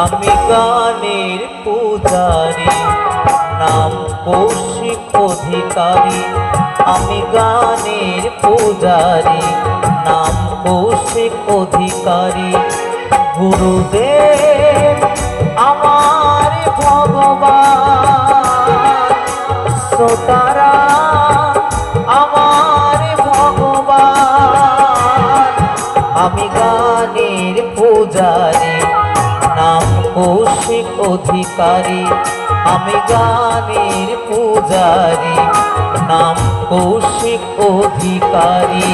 আমি গানের পূজারি, নাম কৌশিক অধিকারী। আমি গানের পূজারি, নাম কৌশিক অধিকারী। গুরুদেব আমার ভগবান, শ্রোতারা আমার ভগবান। আমি গানের পূজারি, নাম কৌশিক অধিকারী। আমি গানের পূজারি, নাম কৌশিক অধিকারী।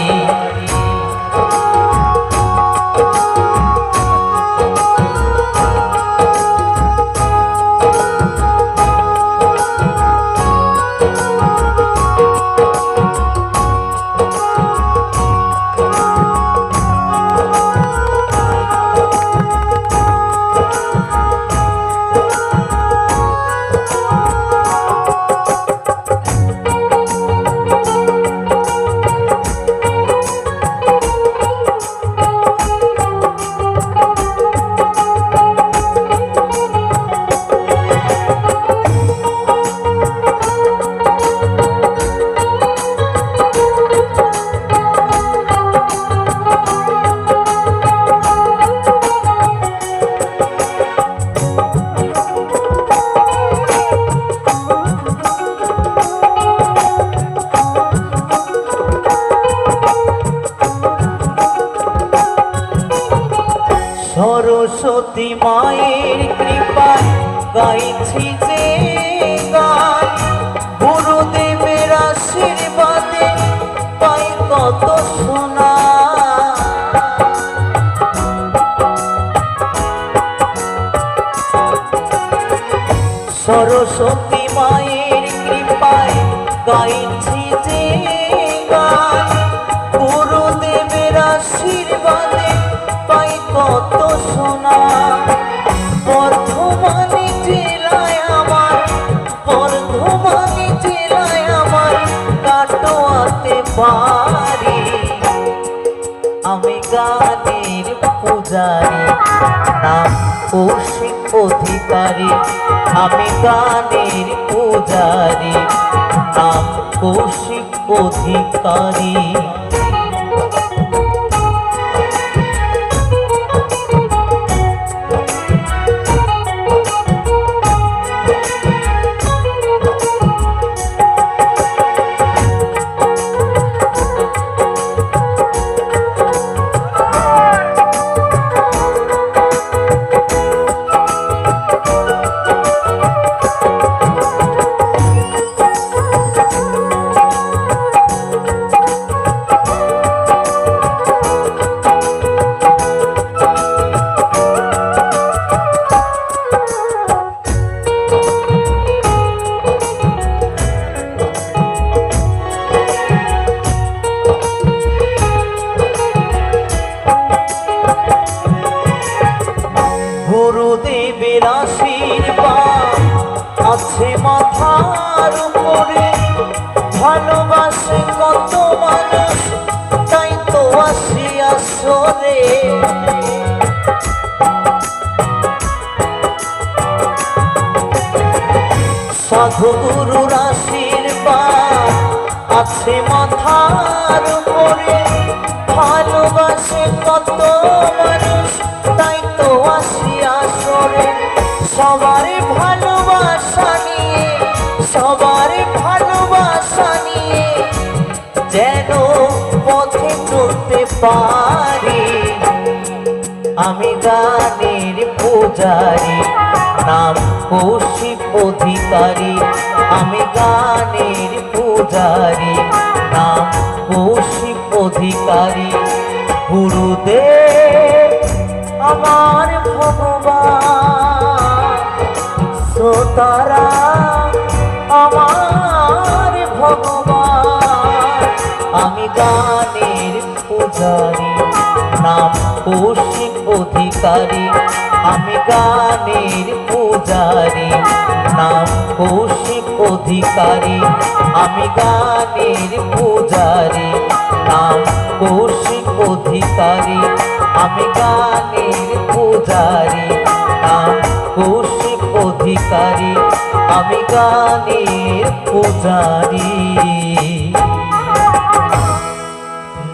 সরস্বতী মায়ের কৃপায় গাইছি যে গান, গুরুদেবের আশীর্বাদে পাই কত সোনা। সরস্বতী মায়ের কৃপায় গাইছি যে গান, গুরুদেবের আশীর্বাদে পাই কত সোনা। বর্ধমানে জেলায় আমার, বর্ধমানে জেলায় আমার কাটোয়াতে বাড়ি। আমি গানের পূজারি, নাম কৌশিক অধিকারী। আমি গানের পূজারি, নাম কৌশিক অধিকারী। গুরুদেবের আশীর্বাদ আছে মাথার উপরে, ভালোবাসে কত মানুষ তাই তো আসি আসরে। সাধু গুরুর আশীর্বাদ আছে মাথার উপরে, ভালোবাসে কত মানুষ তাই তো আসি আসরে। সবার ভালোবাসা নিয়ে, সবার ভালোবাসা নিয়ে যেন পথে চলতে পারি। আমি গানের পূজারি, নাম কৌশিক অধিকারী। আমি গানের পূজারি, নাম কৌশিক অধিকারী। গুরুদেব আমার ভগবান, শ্রোতারা আমার ভগবান। আমি গানের পূজারি, নাম কৌশিক অধিকারী। আমি গানের পূজারি, নাম কৌশিক অধিকারী। আমি গানের পূজারি, নাম কৌশিক অধিকারী। আমি গানের পূজারি, নাম অধিকারী, আমি গানের পূজারি।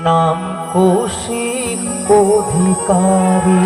নাম কৌশিক অধিকারী।